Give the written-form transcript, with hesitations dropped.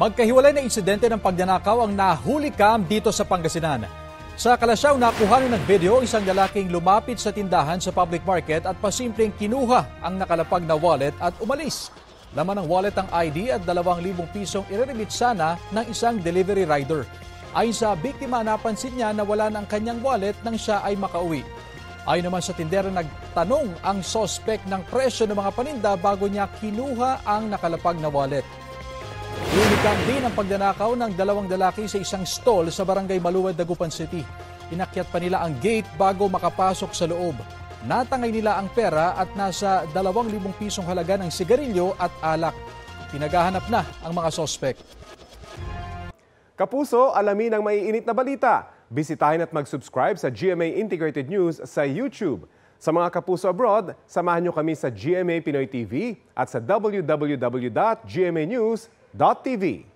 Magkahiwalay na insidente ng pagnanakaw ang nahuli cam dito sa Pangasinan. Sa Kalasyaw, nakuha ng video isang lalaking lumapit sa tindahan sa public market at pasimpleng kinuha ang nakalapag na wallet at umalis. Laman ng wallet ang ID at 2,000 pisong ireremit sana ng isang delivery rider. Ayon sa biktima, napansin niya na wala na ang kanyang wallet nang siya ay makauwi. Ayon naman sa tindera, nagtanong ang suspect ng presyo ng mga paninda bago niya kinuha ang nakalapag na wallet. Unikam din ang pagnanakaw ng 2 lalaki sa isang stall sa barangay Maluwad, Dagupan City. Inakyat pa nila ang gate bago makapasok sa loob. Natangay nila ang pera at nasa 2,000 pisong halaga ng sigarilyo at alak. Pinaghahanap na ang mga suspect. Kapuso, alamin ang maiinit na balita. Bisitahin at mag-subscribe sa GMA Integrated News sa YouTube. Sa mga kapuso abroad, samahan niyo kami sa GMA Pinoy TV at sa www.gmanews.tv.